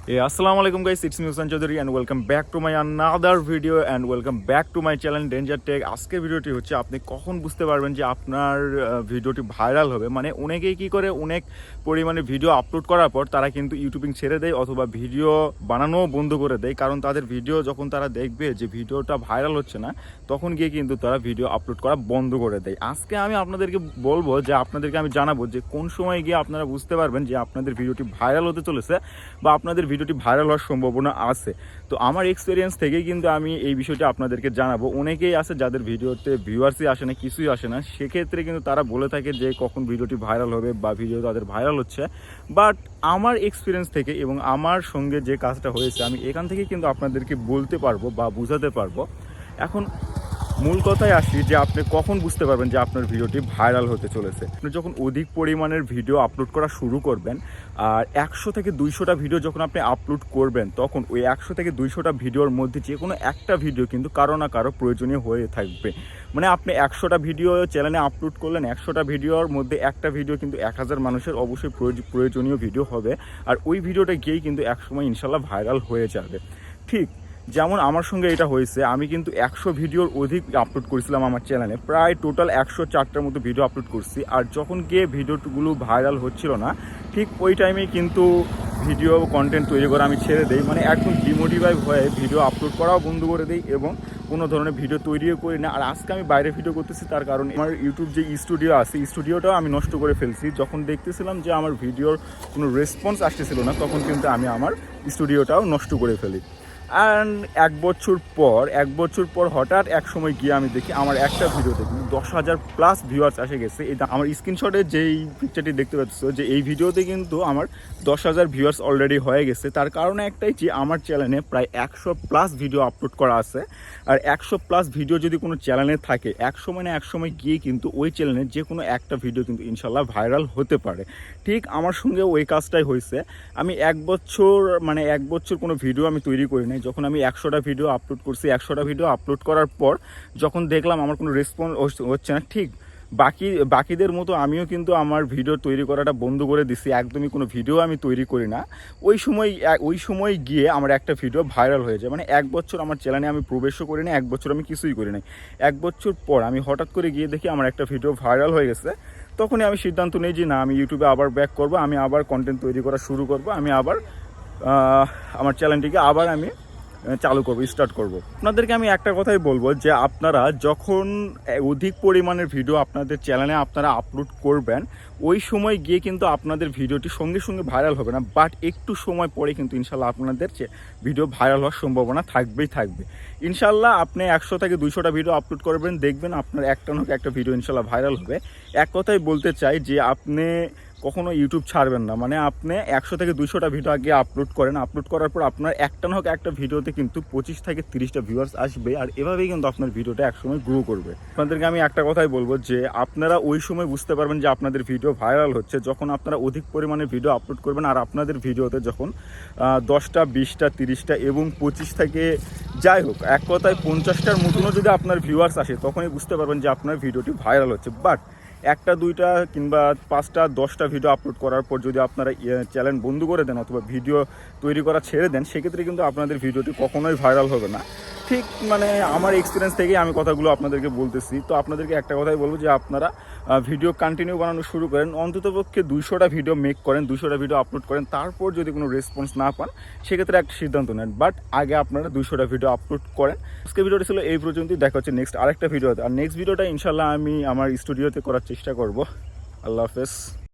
Assalamu alaikum guys, it's me Hussain Chaudhary and welcome back to my another video and welcome back to my channel Danger Tech। আজকের ভিডিওটি হচ্ছে আপনি কখন বুঝতে পারবেন যে আপনার ভিডিওটি ভাইরাল হবে। মানে অনেকেই কি করে অনেক পরিমাণে ভিডিও আপলোড করার পর তারা কিন্তু ইউটিউবিং ছেড়ে দেয় অথবা ভিডিও বানানো বন্ধ করে দেয়, কারণ তাদের ভিডিও যখন তারা দেখবে যে ভিডিওটা ভাইরাল হচ্ছে না তখন গিয়ে কিন্তু তারা ভিডিও আপলোড করা বন্ধ করে দেয়। আজকে আমি আপনাদেরকে বলবো যে আপনাদেরকে আমি জানাবো যে কোন সময় গিয়ে আপনারা বুঝতে পারবেন যে আপনাদের ভিডিওটি ভাইরাল হতে চলেছে বা আপনাদের ভিডিওটি ভাইরাল হওয়ার সম্ভাবনা আছে। তো আমার এক্সপিরিয়েন্স থেকেই কিন্তু আমি এই বিষয়টি আপনাদেরকে জানাবো। অনেকেই আছে যাদের ভিডিওতে ভিউয়ার্সই আসে না, কিছুই আসে না, সেক্ষেত্রে কিন্তু তারা বলে থাকে যে কখন ভিডিওটি ভাইরাল হবে বা ভিডিও তাদের ভাইরাল হচ্ছে। বাট আমার এক্সপিরিয়েন্স থেকে এবং আমার সঙ্গে যে কাজটা হয়েছে আমি এখান থেকে কিন্তু আপনাদেরকে বলতে পারবো বা বুঝাতে পারবো। এখন মূল কথায় আসি যে আপনি কখন বুঝতে পারবেন যে আপনার ভিডিওটি ভাইরাল হতে চলেছে। আপনি যখন অধিক পরিমাণের ভিডিও আপলোড করা শুরু করবেন আর 100 থেকে 200টা ভিডিও যখন আপনি আপলোড করবেন তখন ওই 100 থেকে 200টা ভিডিওর মধ্যে যে কোনো একটা ভিডিও কিন্তু কারো না কারো প্রয়োজনীয় হয়ে থাকবে। মানে আপনি 100টা ভিডিও চ্যানেলে আপলোড করলেন, 100টা ভিডিওর মধ্যে একটা ভিডিও কিন্তু 1000 মানুষের অবশ্যই প্রয়োজনীয় ভিডিও হবে, আর ওই ভিডিওটা গিয়েই কিন্তু একসময় ইনশাল্লাহ ভাইরাল হয়ে যাবে। ঠিক যেমন আমার সঙ্গে এটা হয়েছে, আমি কিন্তু 100 ভিডিওর অধিক আপলোড করেছিলাম আমার চ্যানেলে, প্রায় টোটাল 104টার মতো ভিডিও আপলোড করছি। আর যখন গিয়ে ভিডিওগুলো ভাইরাল হচ্ছিল না ঠিক ওই টাইমেই কিন্তু ভিডিও কন্টেন্ট তৈরি করা আমি ছেড়ে দিই। মানে একদম ডিমোটিভাইভ হয়ে ভিডিও আপলোড করাও বন্ধ করে দিই এবং কোনো ধরনের ভিডিও তৈরিও করি না। আর আজকে আমি বাইরে ভিডিও করতেছি, তার কারণ আমার ইউটিউব যে স্টুডিও আছে স্টুডিওটাও আমি নষ্ট করে ফেলছি। যখন দেখতেছিলাম যে আমার ভিডিওর কোনো রেসপন্স আসতেছিল না তখন কিন্তু আমি আমার স্টুডিওটাও নষ্ট করে ফেলি। অ্যান্ড এক বছর পর হঠাৎ এক সময় গিয়ে আমি দেখি আমার একটা ভিডিওতে কিন্তু 10,000+ ভিউয়ার্স এসে গেছে। এটা আমার স্ক্রিনশটে যেই পিকচারটি দেখতে পাচ্ছ যে এই ভিডিওতে কিন্তু আমার 10,000 ভিউয়ার্স অলরেডি হয়ে গেছে। তার কারণ একটাই যে আমার চ্যানেলে প্রায় 100+ ভিডিও আপলোড করা আছে। আর 100+ ভিডিও যদি কোনো চ্যানেলে থাকে এক সময় গিয়ে কিন্তু ওই চ্যানেলে যে কোনো একটা ভিডিও কিন্তু ইনশাল্লাহ ভাইরাল হতে পারে। ঠিক আমার সঙ্গে ওই কাজটাই হয়েছে। আমি এক বছর কোনো ভিডিও আমি তৈরি করি নাই। যখন আমি 100টা ভিডিও আপলোড করছি, 100টা ভিডিও আপলোড করার পর যখন দেখলাম আমার কোনো রেসপন্স হচ্ছে না, ঠিক বাকিদের মতো আমিও কিন্তু আমার ভিডিও তৈরি করাটা বন্ধ করে দিছি, একদমই কোনো ভিডিও আমি তৈরি করি না। ওই সময় গিয়ে আমার একটা ভিডিও ভাইরাল হয়ে যায়। মানে এক বছর আমার চ্যানেলে আমি প্রবেশও করি না, এক বছর আমি কিছুই করি নাই। এক বছর পর আমি হঠাৎ করে গিয়ে দেখি আমার একটা ভিডিও ভাইরাল হয়ে গেছে। তখনই আমি সিদ্ধান্ত নিই যে না, আমি ইউটিউবে আবার ব্যাক করবো, আমি আবার কন্টেন্ট তৈরি করা শুরু করব, আমি আবার আমার চ্যানেলটিকে আবার আমি চালু করবো, স্টার্ট করব। আপনাদেরকে আমি একটা কথাই বলবো যে আপনারা যখন অধিক পরিমাণের ভিডিও আপনাদের চ্যানেলে আপনারা আপলোড করবেন ওই সময় গিয়ে কিন্তু আপনাদের ভিডিওটি সঙ্গে সঙ্গে ভাইরাল হবে না, বাট একটু সময় পরে কিন্তু ইনশাল্লাহ আপনাদের ভিডিও ভাইরাল হওয়ার সম্ভাবনা থাকবে। ইনশাল্লাহ আপনি 100 থেকে 200টা ভিডিও আপলোড করবেন, দেখবেন আপনার একটা না একটা ভিডিও ইনশাল্লাহ ভাইরাল হবে। এক কথাই বলতে চাই যে আপনি কখনো ইউটিউব ছাড়বেন না। মানে আপনি 100 থেকে 200টা ভিডিও আগে আপলোড করেন, আপলোড করার পর আপনার একটা না একটা ভিডিওতে কিন্তু 25 থেকে 30টা ভিউয়ার্স আসবে, আর এভাবেই কিন্তু আপনার ভিডিওটা একসময় গ্রো করবে। আপনাদেরকে আমি একটা কথাই বলবো যে আপনারা ওই সময় বুঝতে পারবেন যে আপনাদের ভিডিও ভাইরাল হচ্ছে যখন আপনারা অধিক পরিমাণে ভিডিও আপলোড করবেন, আর আপনাদের ভিডিওতে যখন 10টা 20টা 30টা এবং 25 থেকে যাই হোক এক কথায় 50টার মতনও যদি আপনার ভিউয়ার্স আসে তখনই বুঝতে পারবেন যে আপনার ভিডিওটি ভাইরাল হচ্ছে। বাট 1টা 2টা কিংবা 5টা 10টা ভিডিও আপলোড করার পর যদি আপনারা চ্যানেল বন্ধ করে দেন অথবা ভিডিও তৈরি করা ছেড়ে দেন, সেক্ষেত্রে কিন্তু আপনাদের ভিডিওটি কখনোই ভাইরাল হবে না। ঠিক মানে আমার এক্সপিরিয়েন্স থেকেই আমি কথাগুলো আপনাদেরকে বলতেছি। তো আপনাদেরকে একটা কথাই বলবো যে আপনারা ভিডিও কন্টিনিউ বানানো শুরু করেন, অন্ততপক্ষে 200টা ভিডিও মেক করেন, 200টা ভিডিও আপলোড করেন, তারপর যদি কোনো রেসপন্স না পান সেক্ষেত্রে একটা সিদ্ধান্ত নেন। বাট আগে আপনারা 200টা ভিডিও আপলোড করেন। আজকে ভিডিওটা ছিল এই পর্যন্তই, দেখা হচ্ছে নেক্সট আরেকটা ভিডিওতে। আর নেক্সট ভিডিওটা ইনশাল্লাহ আমি আমার স্টুডিওতে করার চেষ্টা করব। আল্লাহ হাফেজ।